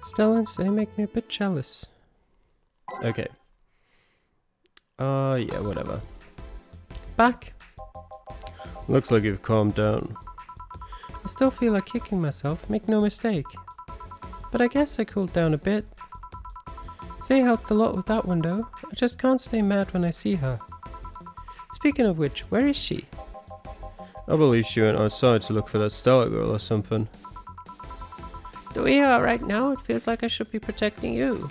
Stellans, they make me a bit jealous. Okay. Yeah, whatever. Back. Looks like you've calmed down. I still feel like kicking myself, make no mistake. But I guess I cooled down a bit. Zay helped a lot with that one though. I just can't stay mad when I see her. Speaking of which, where is she? I believe she went outside to look for that Stella girl or something. The way you are right now, it feels like I should be protecting you.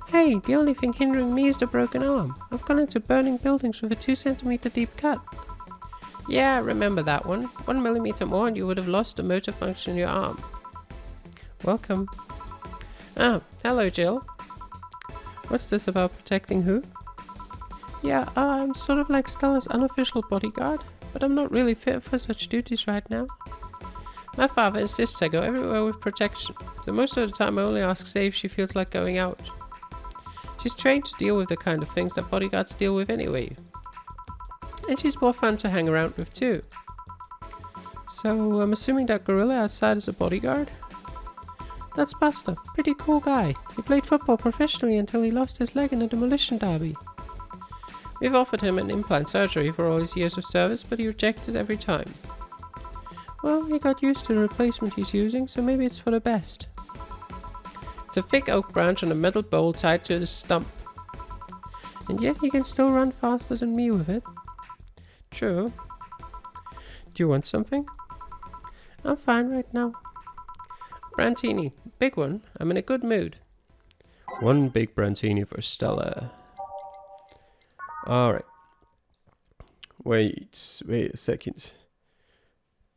Hey, the only thing hindering me is the broken arm. I've gone into burning buildings with a 2 centimeter deep cut. Yeah, remember that one. 1 millimeter more and you would have lost the motor function in your arm. Welcome. Ah, hello Jill. What's this about protecting who? Yeah, I'm sort of like Stella's unofficial bodyguard, but I'm not really fit for such duties right now. My father insists I go everywhere with protection, so most of the time I only ask Zay if she feels like going out. She's trained to deal with the kind of things that bodyguards deal with anyway. And she's more fun to hang around with too. So I'm assuming that gorilla outside is a bodyguard? That's Buster, pretty cool guy. He played football professionally until he lost his leg in a demolition derby. We've offered him an implant surgery for all his years of service, but he rejected every time. Well, he got used to the replacement he's using, so maybe it's for the best. It's a thick oak branch on a metal bowl tied to the stump. And yet he can still run faster than me with it. True. Do you want something? I'm fine right now. Brantini, big one. I'm in a good mood. One big Brantini for Stella. Alright. Wait a second.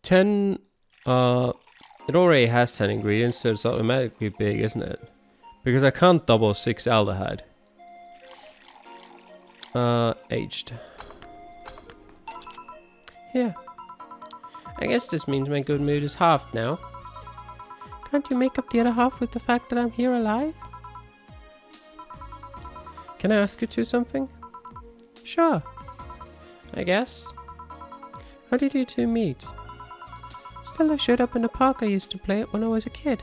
10, it already has 10 ingredients, so it's automatically big, isn't it? Because I can't double 6 aldehyde. Aged. Yeah. I guess this means my good mood is halved now. Can't you make up the other half with the fact that I'm here alive? Can I ask you two something? Sure. I guess. How did you two meet? Stella showed up in the park I used to play at when I was a kid.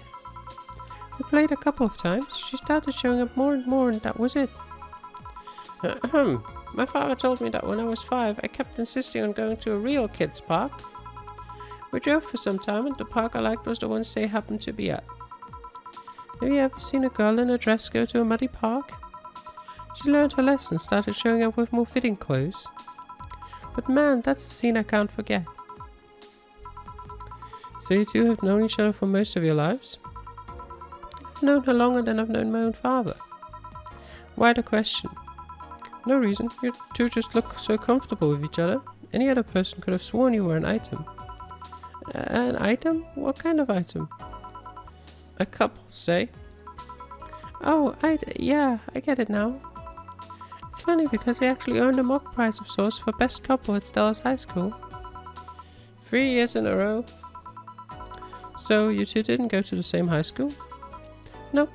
We played a couple of times. She started showing up more and more, and that was it. My father told me that when I was 5, I kept insisting on going to a real kids' park. We drove for some time, and the park I liked was the one they happened to be at. Have you ever seen a girl in a dress go to a muddy park? She learned her lesson and started showing up with more fitting clothes. But man, that's a scene I can't forget. So you two have known each other for most of your lives? I've known her longer than I've known my own father. Why the question? No reason, you two just look so comfortable with each other. Any other person could have sworn you were an item. An item? What kind of item? A couple, say. Oh, yeah, I get it now. It's funny because we actually earned a mock prize of sorts for best couple at Stella's high school. 3 years in a row. So you two didn't go to the same high school? Nope.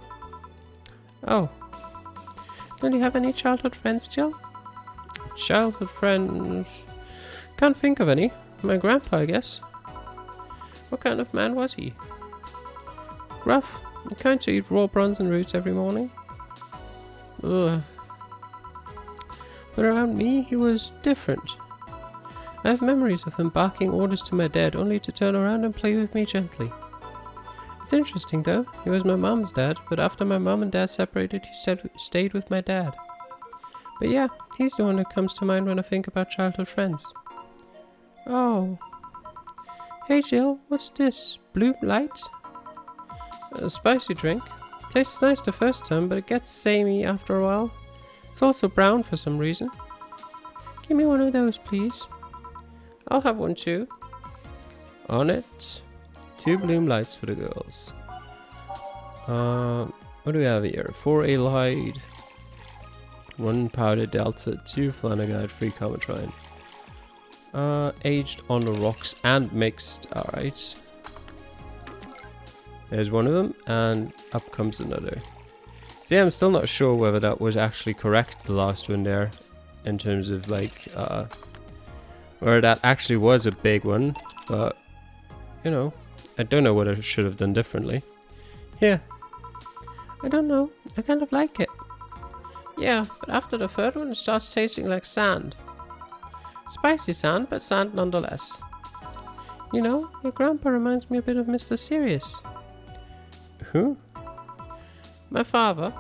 Oh. Don't you have any childhood friends, Jill? Childhood friends? Can't think of any. My grandpa, I guess. What kind of man was he? Gruff. The kind to eat raw bronze and roots every morning. Ugh. But around me, he was different. I have memories of him barking orders to my dad only to turn around and play with me gently. It's interesting though, he was my mom's dad, but after my mom and dad separated, he stayed with my dad. But yeah, he's the one that comes to mind when I think about childhood friends. Oh. Hey Jill, what's this? Blue light? A spicy drink. Tastes nice the first time, but it gets samey after a while. It's also brown for some reason. Give me one of those, please. I'll have one too. On it. 2 bloom lights for the girls. What do we have here? 4 aldehyde, 1 powder delta, 2 flanagide, 3 comatrine. Aged on the rocks and mixed. Alright. There's one of them, and up comes another. See, I'm still not sure whether that was actually correct, the last one there, in terms of like, where that actually was a big one, but, you know, I don't know what I should have done differently. Here. I don't know. I kind of like it. Yeah, but after the third one, it starts tasting like sand. Spicy sand, but sand nonetheless. You know, your grandpa reminds me a bit of Mr. Serious. Who? My father.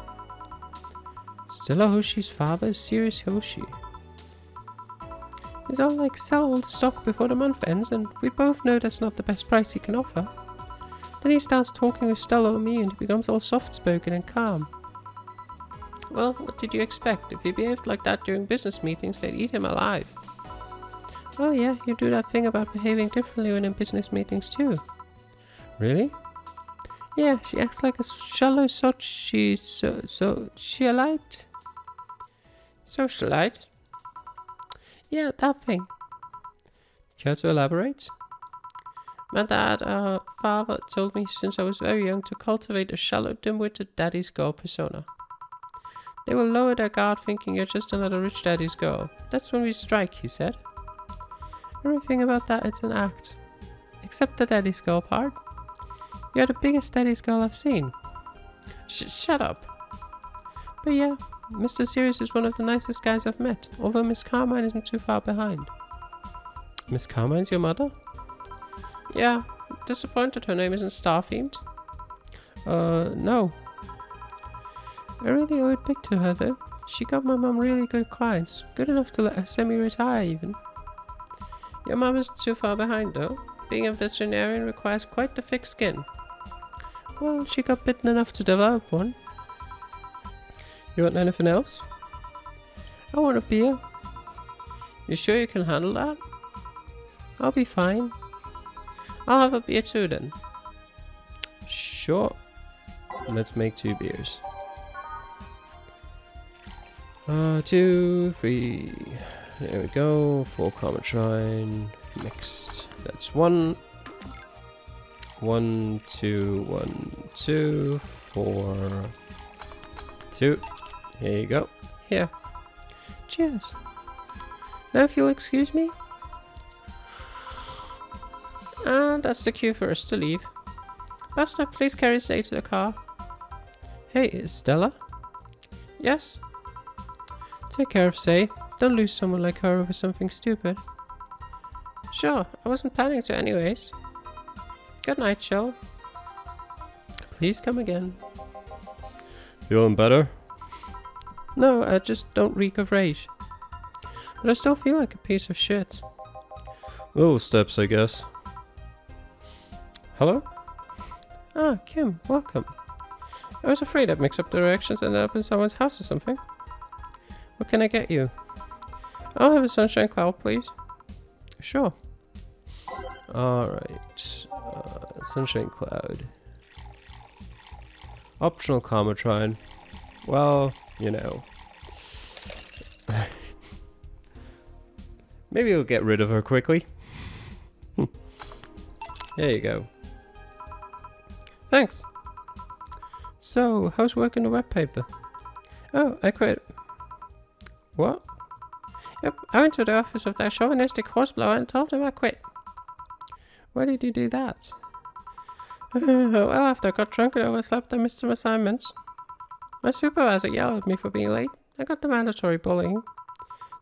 Stella Hoshi's father is Serious Hoshi. He's all like, sell all the stock before the month ends, and we both know that's not the best price he can offer. Then he starts talking with Stella and me, and he becomes all soft-spoken and calm. Well, what did you expect? If he behaved like that during business meetings, they'd eat him alive. Oh yeah, you do that thing about behaving differently when in business meetings too. Really? Yeah, she acts like a shallow socialite. Socialite? Yeah, that thing. Care to elaborate? My father told me since I was very young to cultivate a shallow, dim-witted daddy's girl persona. They will lower their guard thinking you're just another rich daddy's girl. That's when we strike, he said. Everything about that, it's an act. Except the daddy's girl part. You're the biggest daddy's girl I've seen. Shut up. But yeah, Mr. Serious is one of the nicest guys I've met, although Miss Carmine isn't too far behind. Miss Carmine's your mother? Yeah, disappointed her name isn't star-themed. No. I really owe it big to her though. She got my mom really good clients, good enough to let her semi-retire even. Your mom isn't too far behind though. Being a veterinarian requires quite the thick skin. Well, she got bitten enough to develop one. You want anything else? I want a beer. You sure you can handle that? I'll be fine. I'll have a beer too then. Sure. Let's make 2 beers. 2, 3. There we go. 4 Carmitrine. Mixed. That's 1. 1, 2, 1, 2, 4, 2. Here you go. Here. Cheers. Now if you'll excuse me. And that's the cue for us to leave. Buster, please carry Say to the car. Hey, is Stella? Yes. Take care of Say. Don't lose someone like her over something stupid. Sure, I wasn't planning to anyways. Good night, Shell. Please come again. Feeling better? No, I just don't reek of rage. But I still feel like a piece of shit. Little steps, I guess. Hello? Ah, Kim, welcome. I was afraid I'd mix up directions and end up in someone's house or something. What can I get you? I'll have a sunshine cloud, please. Sure. Alright. Sunshine cloud. Optional Carmitrine. Well, you know. Maybe you'll get rid of her quickly. There you go. Thanks. So, how's working the web paper? Oh, I quit. What? Yep, I went to the office of that chauvinistic horseblower and told him I quit. Why did you do that? Well, after I got drunk and overslept, I missed some assignments. My supervisor yelled at me for being late. I got the mandatory bullying.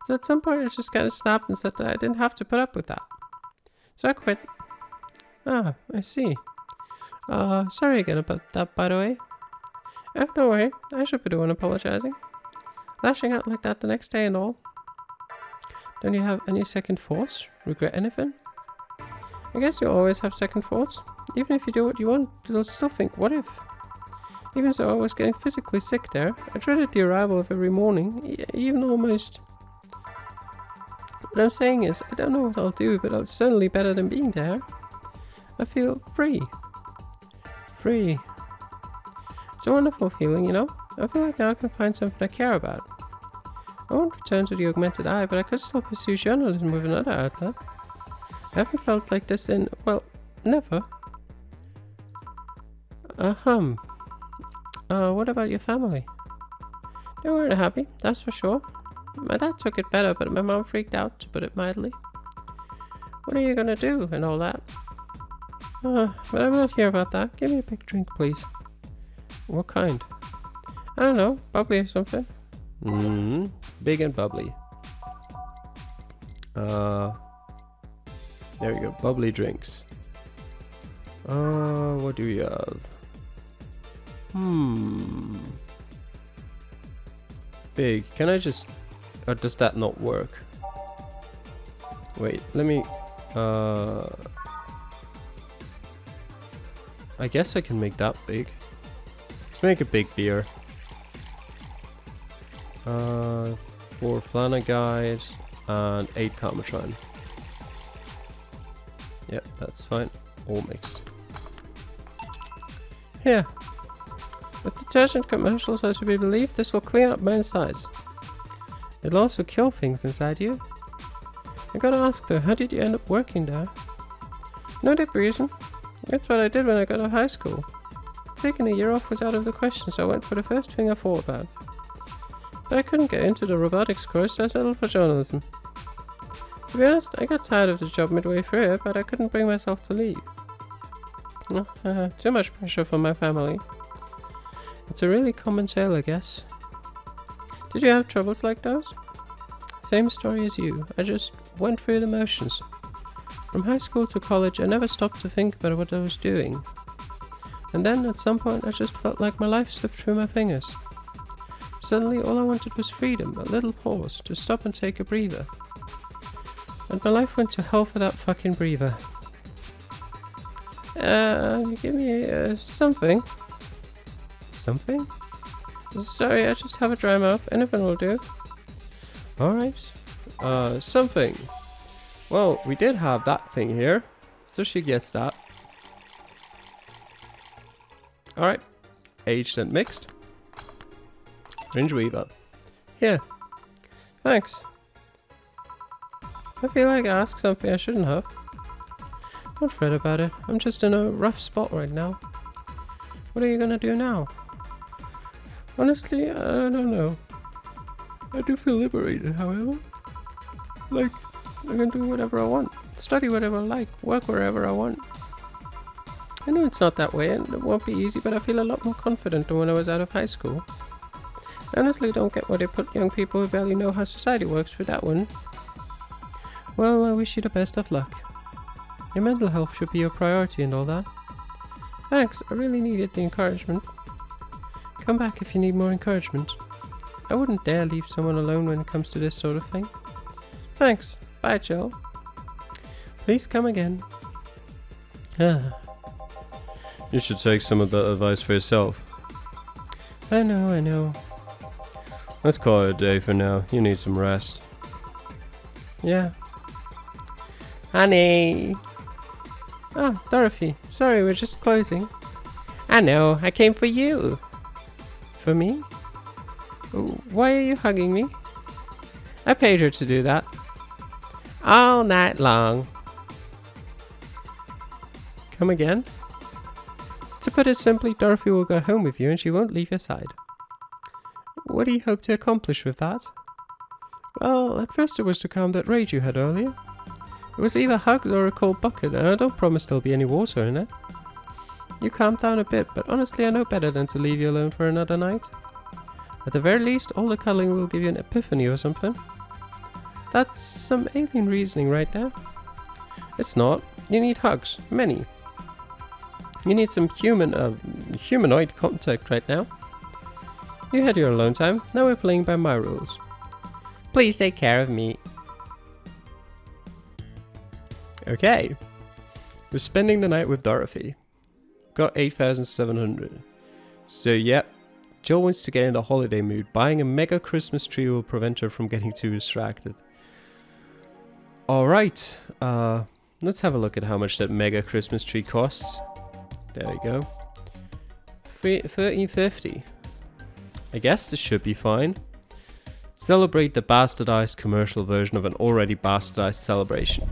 So at some point I just kind of snapped and said that I didn't have to put up with that. So I quit. Ah, I see. Sorry again about that, by the way. No way, I should be the one apologizing. Lashing out like that the next day and all. Don't you have any second thoughts? Regret anything? I guess you'll always have second thoughts. Even if you do what you want, you'll still think, what if? Even so, I was getting physically sick there. I dreaded the arrival of every morning, even almost. What I'm saying is, I don't know what I'll do, but it's certainly better than being there. I feel free. Free. It's a wonderful feeling, you know? I feel like now I can find something I care about. I won't return to the augmented eye, but I could still pursue journalism with another outlet. I haven't felt like this in, well, never. What about your family? They weren't happy, that's for sure. My dad took it better, but my mom freaked out, to put it mildly. What are you gonna do, and all that? But I will hear about that. Give me a big drink, please. What kind? I don't know, bubbly or something. Big and bubbly. There we go, bubbly drinks. What do we have? Big. Can I just... or does that not work? Wait, let me... I guess I can make that big. Let's make a big beer. 4 Flana guys and 8 Calmatron. Yep, that's fine. All mixed. Here. With detergent commercials are to be believed, this will clean up my insides. It'll also kill things inside you. I gotta ask though, how did you end up working there? No deep reason. That's what I did when I got out of high school. Taking a year off was out of the question, so I went for the first thing I thought about. But I couldn't get into the robotics course, so I settled for journalism. To be honest, I got tired of the job midway through it, but I couldn't bring myself to leave. Too much pressure from my family. It's a really common tale, I guess. Did you have troubles like those? Same story as you. I just went through the motions. From high school to college, I never stopped to think about what I was doing. And then, at some point, I just felt like my life slipped through my fingers. Suddenly, all I wanted was freedom, a little pause, to stop and take a breather. And my life went to hell for that fucking breather. Give me, something. Something? Sorry, I just have a dry mouth. Anything will do. Alright. Something. Well, we did have that thing here, so she gets that. Alright. Aged and mixed. Fringe Weaver. Here. Thanks. I feel like I asked something I shouldn't have. Don't fret about it. I'm just in a rough spot right now. What are you gonna do now? Honestly, I don't know. I do feel liberated, however. Like, I can do whatever I want. Study whatever I like. Work wherever I want. I know it's not that way and it won't be easy, but I feel a lot more confident than when I was out of high school. I honestly don't get why they put young people who barely know how society works for that one. Well, I wish you the best of luck. Your mental health should be your priority and all that. Thanks, I really needed the encouragement. Come back if you need more encouragement. I wouldn't dare leave someone alone when it comes to this sort of thing. Thanks. Bye, Jill. Please come again. You should take some of that advice for yourself. I know. Let's call it a day for now. You need some rest. Yeah. Honey! Oh, Dorothy. Sorry, we're just closing. I know, I came for you. For me? Why are you hugging me? I paid her to do that. All night long. Come again? To put it simply, Dorothy will go home with you and she won't leave your side. What do you hope to accomplish with that? Well, at first it was to calm that rage you had earlier. It was either hugs or a cold bucket, and I don't promise there'll be any water in it. You calmed down a bit, but honestly I know better than to leave you alone for another night. At the very least, all the cuddling will give you an epiphany or something. That's some alien reasoning right there. It's not. You need hugs. Many. You need some humanoid contact right now. You had your alone time, now we're playing by my rules. Please take care of me. Okay. We're spending the night with Dorothy. Got 8,700. So yep, Jill wants to get in the holiday mood. Buying a mega Christmas tree will prevent her from getting too distracted. Alright, let's have a look at how much that mega Christmas tree costs. There we go. 1350. I guess this should be fine. Celebrate the bastardized commercial version of an already bastardized celebration.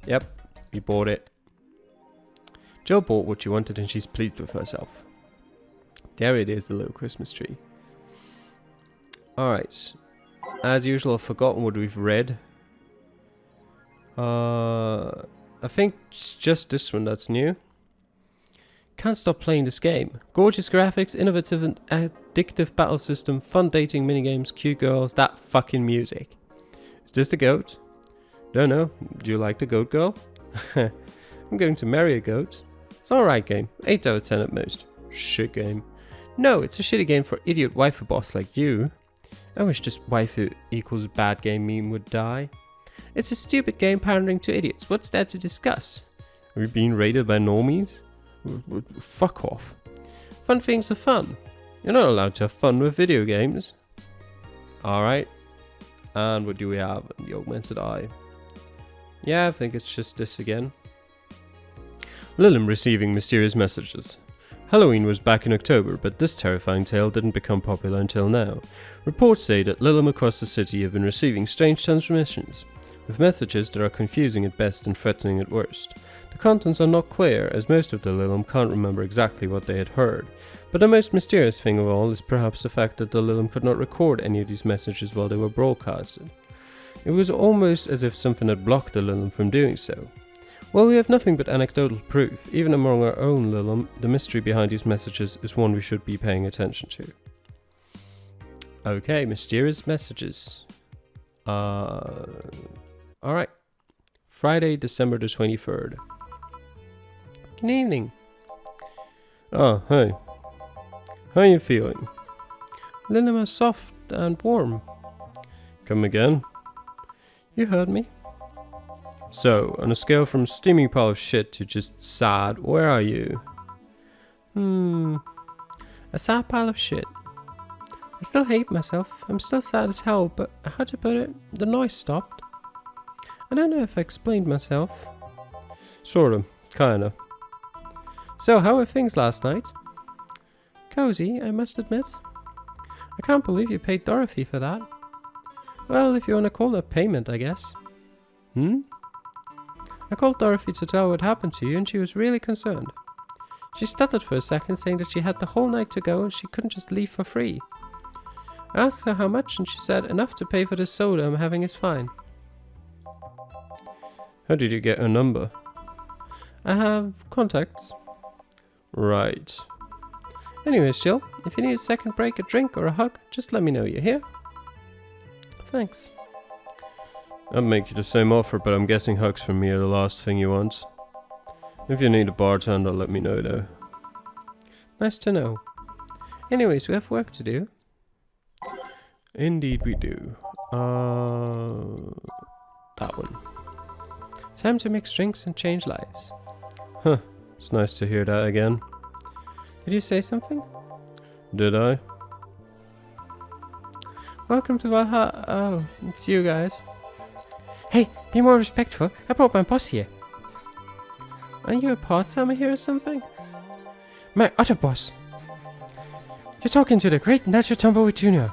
Yep, we bought it. Jill bought what she wanted and she's pleased with herself. There it is, the little Christmas tree. Alright. As usual, I've forgotten what we've read. I think just this one that's new. Can't stop playing this game. Gorgeous graphics, innovative and addictive battle system, fun dating minigames, cute girls, that fucking music. Is this the goat? Don't know. Do you like the goat girl? I'm going to marry a goat. It's alright game. 8 out of 10 at most. Shit game. No, it's a shitty game for idiot waifu boss like you. I wish this waifu equals bad game meme would die. It's a stupid game pandering to idiots. What's there to discuss? Are we being raided by normies? Fuck off. Fun things are fun. You're not allowed to have fun with video games. Alright. And what do we have? The augmented eye. Yeah, I think it's just this again. Lilim receiving mysterious messages. Halloween was back in October, but this terrifying tale didn't become popular until now. Reports say that Lilim across the city have been receiving strange transmissions, with messages that are confusing at best and threatening at worst. The contents are not clear, as most of the Lilim can't remember exactly what they had heard, but the most mysterious thing of all is perhaps the fact that the Lilim could not record any of these messages while they were broadcasted. It was almost as if something had blocked the Lilim from doing so. While we have nothing but anecdotal proof, even among our own Lilim, the mystery behind these messages is one we should be paying attention to. Okay, mysterious messages. Alright. Friday, December the 23rd. Good evening. Oh, hey. How are you feeling? Lilim is soft and warm. Come again? You heard me. So, on a scale from steamy pile of shit to just sad, where are you? A sad pile of shit. I still hate myself. I'm still sad as hell, but how to put it? The noise stopped. I don't know if I explained myself. Sorta. Kinda. So, how were things last night? Cozy, I must admit. I can't believe you paid Dorothy for that. Well, if you wanna call that payment, I guess. I called Dorothy to tell what happened to you and she was really concerned. She stuttered for a second, saying that she had the whole night to go and she couldn't just leave for free. I asked her how much and she said enough to pay for the soda I'm having is fine. How did you get her number? I have contacts. Right. Anyways, Jill, if you need a second break, a drink or a hug, just let me know, you hear? Thanks. I'd make you the same offer, but I'm guessing hugs from me are the last thing you want. If you need a bartender, let me know though. Nice to know. Anyways, we have work to do. Indeed we do. That one. Time to mix drinks and change lives. Huh, it's nice to hear that again. Did you say something? Did I? Welcome to Valhalla. Oh, it's you guys. Hey, be more respectful. I brought my boss here. Are you a part-timer here or something? My other boss. You're talking to the great Natural Tumbleweed Jr.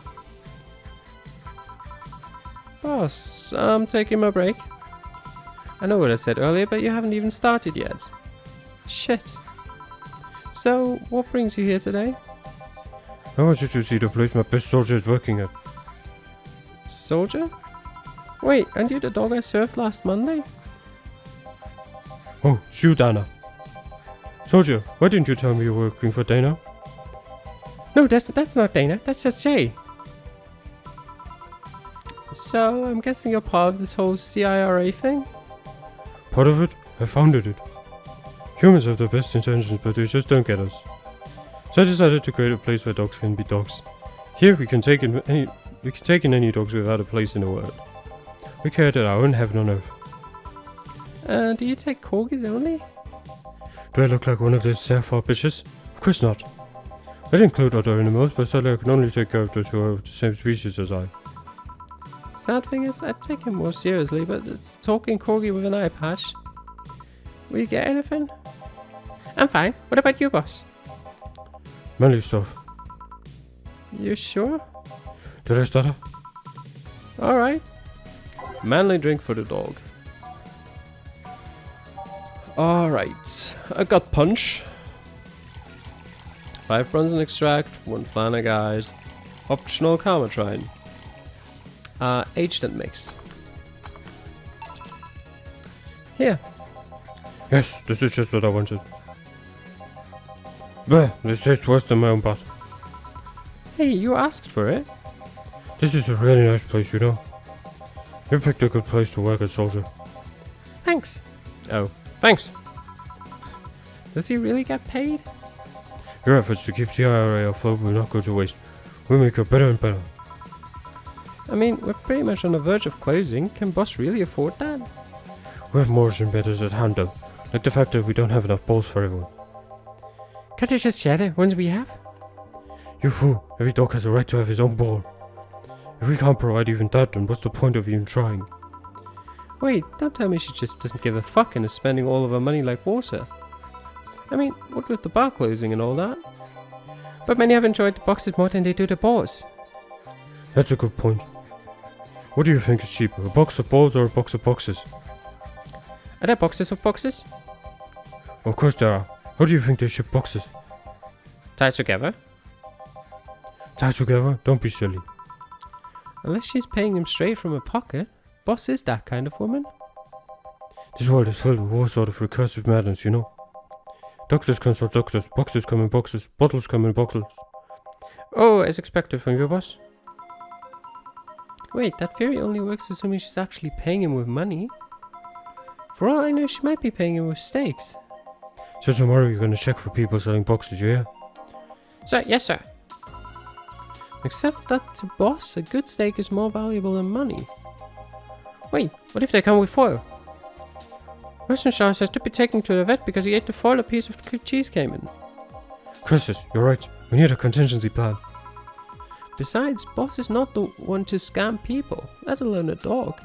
Boss, I'm taking my break. I know what I said earlier, but you haven't even started yet. Shit. So, what brings you here today? I want you to see the place my best soldier is working at. Soldier? Wait, aren't you the dog I served last Monday? Oh, it's you, Dana. Soldier, why didn't you tell me you were working for Dana? No, that's not Dana, that's just Jay. So, I'm guessing you're part of this whole CIRA thing? Part of it? I founded it. Humans have the best intentions, but they just don't get us. So I decided to create a place where dogs can be dogs. Here we can take in any dogs without a place in the world. We created our own heaven on earth. Do you take corgis only? Do I look like one of those sapphire bitches? Of course not. I'd include other animals, but sadly I can only take care of those who are the same species as I. Sad thing is, I'd take him more seriously, but it's a talking corgi with an eye patch. Will you get anything? I'm fine. What about you, boss? Manly stuff. You sure? Did I stutter? Alright. Manly drink for the dog. Alright. I got punch. 5 bronze extract, 1 flana guide. Optional Karmatrine. Aged and mixed. Here. Yes, this is just what I wanted. Bleh, this tastes worse than my own butt. Hey, you asked for it. This is a really nice place, you know. You picked a good place to work as soldier. Thanks. Oh, thanks. Does he really get paid? Your efforts to keep the IRA afloat will not go to waste. We'll make it better and better. I mean, we're pretty much on the verge of closing. Can boss really afford that? We have more than better at hand though. Like the fact that we don't have enough balls for everyone. Can't you just share the ones we have? You fool. Every dog has a right to have his own ball. If we can't provide even that, then what's the point of even trying? Wait, don't tell me she just doesn't give a fuck and is spending all of her money like water. I mean, what with the bar closing and all that? But many have enjoyed the boxes more than they do the balls. That's a good point. What do you think is cheaper, a box of balls or a box of boxes? Are there boxes of boxes? Of course there are. How do you think they ship boxes? Tied together? Tied together? Don't be silly. Unless she's paying him straight from her pocket. Boss is that kind of woman. This world is filled with all sort of recursive madness, you know. Doctors consult doctors, boxes come in boxes, bottles come in bottles. Oh, as expected from your boss. Wait, that theory only works assuming she's actually paying him with money. For all I know, she might be paying him with steaks. So tomorrow you're gonna check for people selling boxes, yeah? Sir, yes sir. Except that to boss, a good steak is more valuable than money. Wait, what if they come with foil? Rosenshauer has to be taken to the vet because he ate the foil a piece of cheese came in. Christus, you're right. We need a contingency plan. Besides, boss is not the one to scam people, let alone a dog.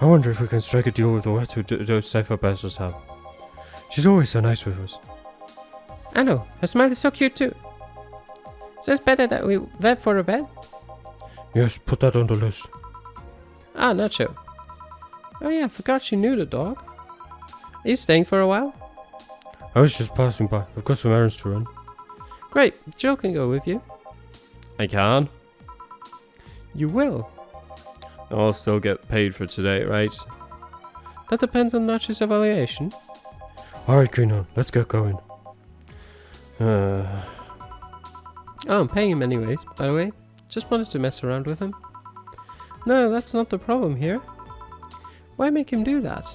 I wonder if we can strike a deal with the vet who those cipher bastards have. She's always so nice with us. I know, her smile is so cute too. So it's better that we vet for a vet? Yes, put that on the list. Ah, Nacho. Oh yeah, I forgot you knew the dog. Are you staying for a while? I was just passing by. I've got some errands to run. Great, Jill can go with you. I can. You will? I'll still get paid for today, right? That depends on Nacho's evaluation. Alright, Greenhorn, let's get going. Oh, I'm paying him anyways, by the way. Just wanted to mess around with him. No, that's not the problem here. Why make him do that?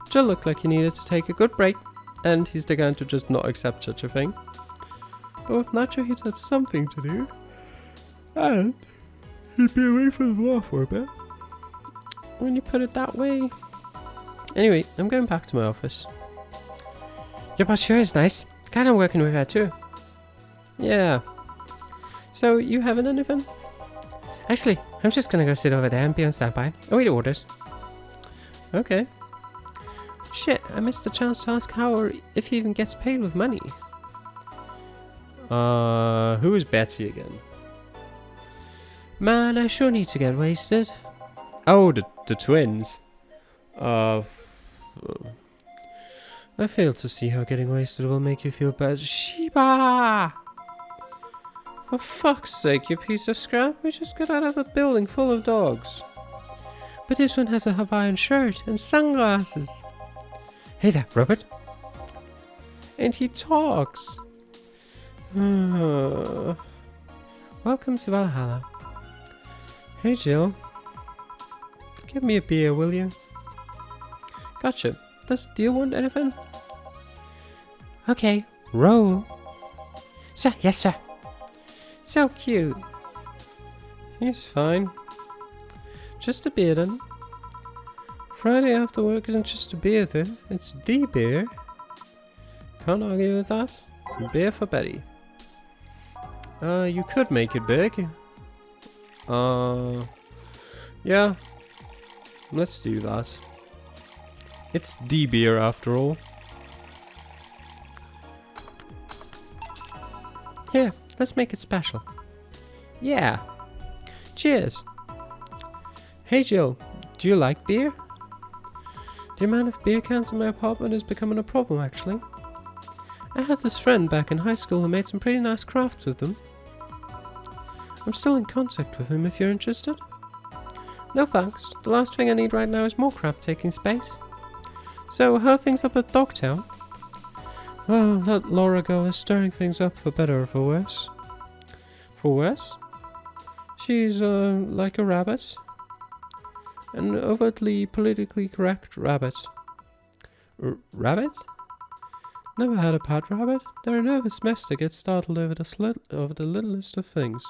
Jill looked like he needed to take a good break, and he's the guy to just not accept such a thing. But with Nacho he'd had something to do, and he'd be away from the war for a bit. When you put it that way. Anyway, I'm going back to my office. Your boss sure is nice. Glad I'm working with her too. Yeah. So, you having anything? Actually, I'm just gonna go sit over there and be on standby. Await orders. Okay. Shit, I missed the chance to ask how or if he even gets paid with money. Who is Betsy again? Man, I sure need to get wasted. Oh, the twins. I fail to see how getting wasted will make you feel better. Sheba! For fuck's sake, you piece of scrap. We just got out of a building full of dogs. But this one has a Hawaiian shirt and sunglasses. Hey there, Robert. And he talks. Welcome to Valhalla. Hey, Jill. Give me a beer, will you? Gotcha. Does Deal want anything? Okay, roll. Sir, yes, sir. So cute. He's fine. Just a beer then. Friday after work isn't just a beer though, it's the beer. Can't argue with that. Beer for Betty. You could make it big. Yeah. Let's do that. It's the beer after all. Here, let's make it special. Yeah. Cheers. Hey Jill, do you like beer? The amount of beer cans in my apartment is becoming a problem actually. I had this friend back in high school who made some pretty nice crafts with them. I'm still in contact with him if you're interested. No thanks, the last thing I need right now is more crap taking space. So, how are things up at Dogtown? Well, that Laura girl is stirring things up for better or for worse. For worse? She's, like a rabbit. An overtly politically correct rabbit. Rabbit? Never had a pet rabbit. They're a nervous mess that gets startled over the littlest of things.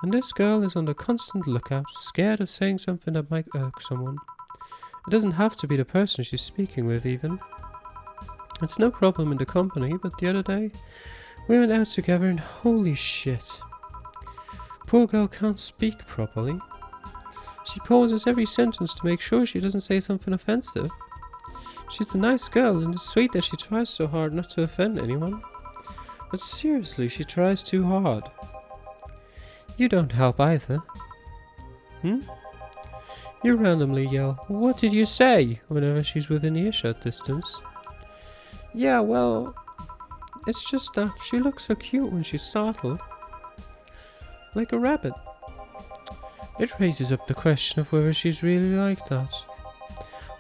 And this girl is on the constant lookout, scared of saying something that might irk someone. It doesn't have to be the person she's speaking with, even. It's no problem in the company, but the other day, we went out together and holy shit. Poor girl can't speak properly. She pauses every sentence to make sure she doesn't say something offensive. She's a nice girl and it's sweet that she tries so hard not to offend anyone. But seriously, she tries too hard. You don't help either. You randomly yell, "What did you say?" whenever she's within earshot distance. Yeah, well, it's just that she looks so cute when she's startled. Like a rabbit. It raises up the question of whether she's really like that.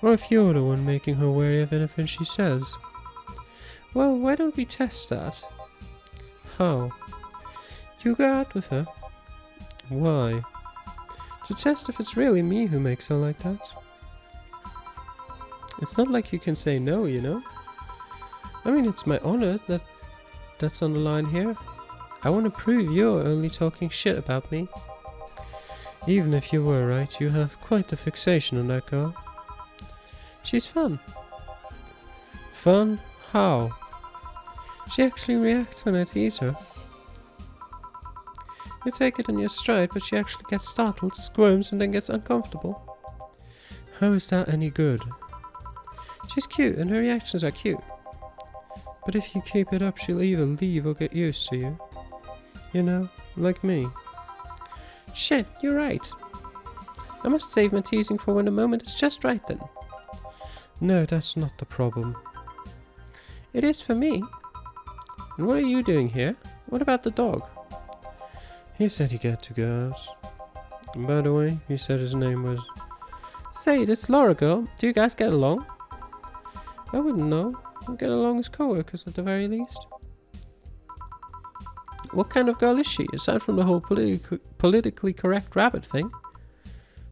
Or if you're the one making her wary of anything she says. Well, why don't we test that? How? You go out with her. Why? To test if it's really me who makes her like that. It's not like you can say no, you know? I mean, it's my honor that's on the line here. I want to prove you're only talking shit about me. Even if you were right, you have quite the fixation on that girl. She's fun. Fun? How? She actually reacts when I tease her. You take it in your stride, but she actually gets startled, squirms, and then gets uncomfortable. How is that any good? She's cute, and her reactions are cute. But if you keep it up, she'll either leave or get used to you. You know, like me. Shit, you're right. I must save my teasing for when the moment is just right then. No, that's not the problem. It is for me. And what are you doing here? What about the dog? He said he got to go out. And by the way, he said his name was... Say, this Laura girl, do you guys get along? I wouldn't know. We get along as co-workers at the very least. What kind of girl is she, aside from the whole politically correct rabbit thing?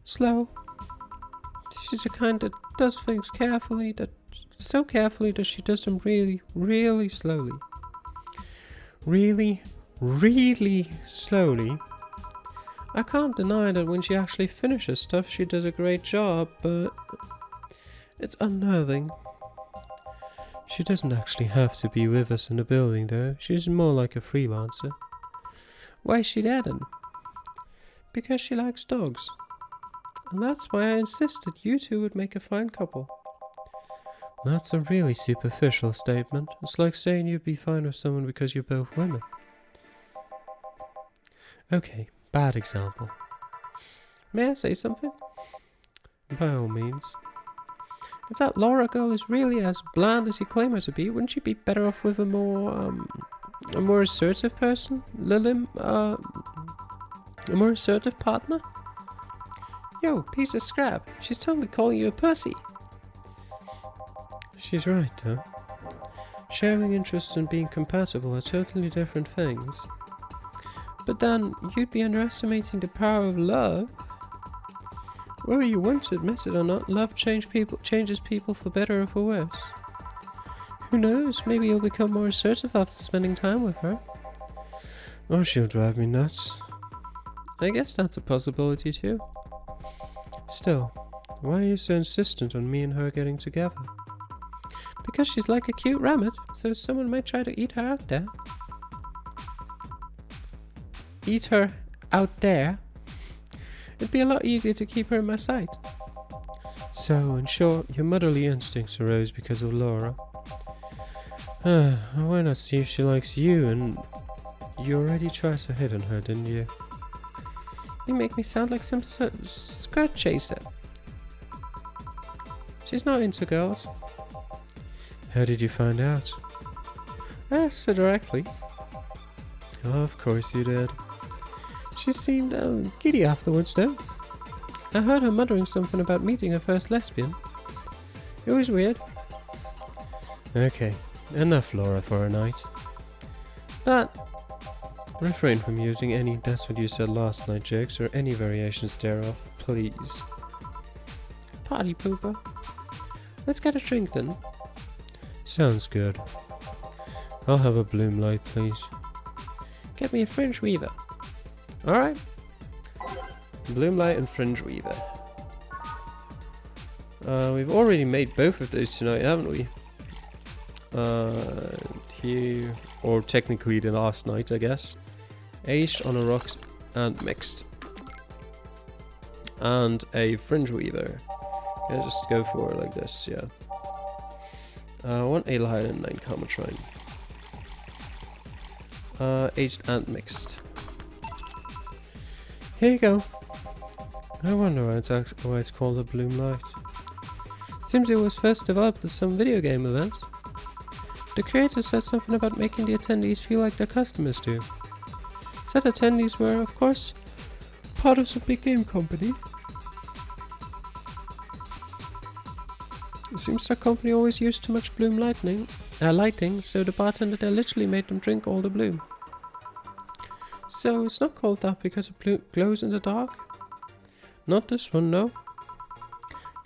Slow. She's the kind that does things carefully, so carefully that she does them really, really slowly. Really, really slowly. I can't deny that when she actually finishes stuff, she does a great job, but it's unnerving. She doesn't actually have to be with us in the building, though. She's more like a freelancer. Why is she there then? Because she likes dogs. And that's why I insisted you two would make a fine couple. That's a really superficial statement. It's like saying you'd be fine with someone because you're both women. Okay, bad example. May I say something? By all means. If that Laura girl is really as bland as you claim her to be, wouldn't she be better off with a more assertive person? A more assertive partner? Yo, piece of scrap. She's totally calling you a pussy. She's right, though. Sharing interests and being compatible are totally different things. But then, you'd be underestimating the power of love. Whether you want to admit it or not, love changes people for better or for worse. Who knows, maybe you'll become more assertive after spending time with her. Or she'll drive me nuts. I guess that's a possibility too. Still, why are you so insistent on me and her getting together? Because she's like a cute rabbit, so someone might try to eat her out there. Eat her out there? It'd be a lot easier to keep her in my sight. So, in short, your motherly instincts arose because of Laura. Why not see if she likes you? And you already tried to hit on her, didn't you? You make me sound like some skirt chaser. She's not into girls. How did you find out? I asked her directly. Oh, of course you did. She seemed giddy afterwards, though. I heard her muttering something about meeting her first lesbian. It was weird. Okay, Enough Laura for a night. That... Refrain from using any "that's what you said last night" jokes or any variations thereof, please. Party pooper. Let's get a drink then. Sounds good. I'll have a bloom light, please. Get me a fringe weaver. Alright. Bloom light and fringe weaver. We've already made both of those tonight, haven't we? Here, or technically the last night, I guess. Aged on a rock and mixed. And a fringe weaver. Can I just go for it like this? Yeah. I want a lion and 9 Comatrine. Aged and mixed. Here you go. I wonder why it's called a bloom light. Seems it was first developed at some video game event. The creator said something about making the attendees feel like their customers do. Said attendees were, of course, part of some big game company. It seems their company always used too much bloom lighting, so the bartender there literally made them drink all the bloom. So it's not called that because it glows in the dark? Not this one, no.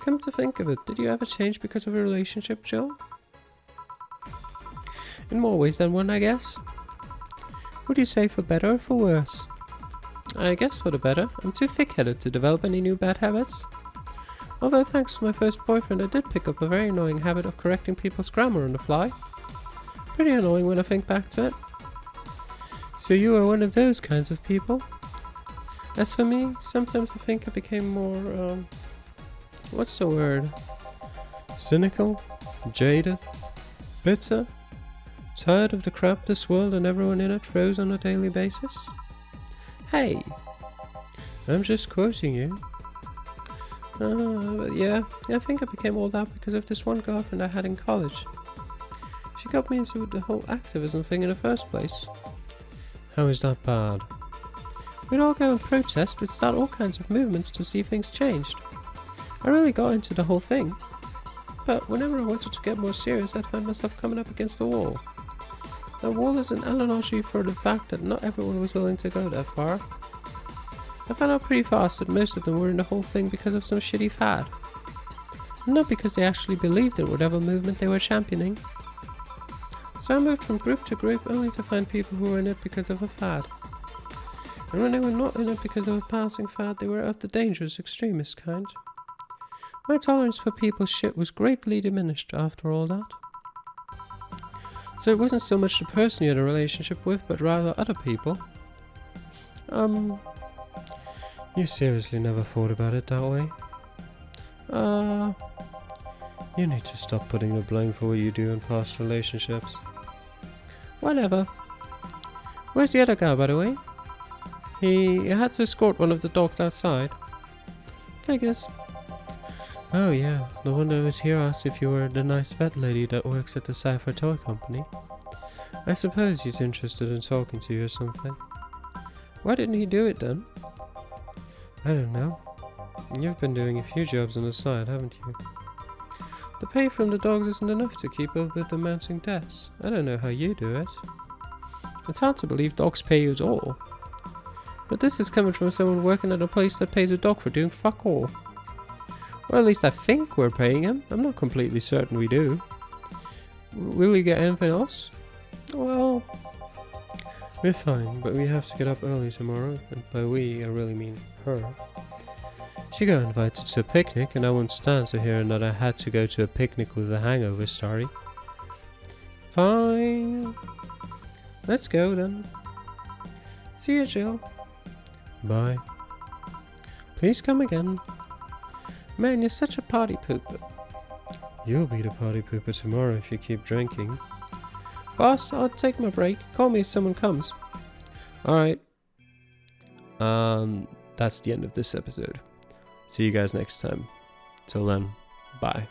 Come to think of it, did you ever change because of a relationship, Jill? In more ways than one, I guess. Would you say for better or for worse? I guess for the better. I'm too thick-headed to develop any new bad habits. Although thanks to my first boyfriend I did pick up a very annoying habit of correcting people's grammar on the fly. Pretty annoying when I think back to it. So you are one of those kinds of people? As for me, sometimes I think I became more, what's the word? Cynical? Jaded? Bitter? Tired of the crap this world and everyone in it throws on a daily basis? Hey! I'm just quoting you. But yeah, I think I became all that because of this one girlfriend I had in college. She got me into the whole activism thing in the first place. How is that bad? We'd all go and protest, we'd start all kinds of movements to see things changed. I really got into the whole thing. But whenever I wanted to get more serious, I'd find myself coming up against the wall. The wall is an analogy for the fact that not everyone was willing to go that far. I found out pretty fast that most of them were in the whole thing because of some shitty fad. Not because they actually believed in whatever movement they were championing. So I moved from group to group only to find people who were in it because of a fad. And when they were not in it because of a passing fad, they were of the dangerous extremist kind. My tolerance for people's shit was greatly diminished after all that. So it wasn't so much the person you had a relationship with, but rather other people. You seriously never thought about it that way? You need to stop putting the blame for what you do in past relationships. Whatever. Where's the other guy, by the way? He had to escort one of the dogs outside. Figures. Oh yeah, the one that was here asked if you were the nice vet lady that works at the Cypher Toy Company. I suppose he's interested in talking to you or something. Why didn't he do it then? I don't know. You've been doing a few jobs on the side, haven't you? The pay from the dogs isn't enough to keep up with the mounting debts. I don't know how you do it. It's hard to believe dogs pay you at all. But this is coming from someone working at a place that pays a dog for doing fuck all. Or at least I think we're paying him. I'm not completely certain we do. Will you get anything else? Well, we're fine, but we have to get up early tomorrow, and by we, I really mean her. She got invited to a picnic, and I won't stand to hear that I had to go to a picnic with a hangover story. Fine. Let's go then. See you, Jill. Bye. Please come again. Man, you're such a party pooper. You'll be the party pooper tomorrow if you keep drinking. Boss, I'll take my break. Call me if someone comes. Alright. That's the end of this episode. See you guys next time. Till then, bye.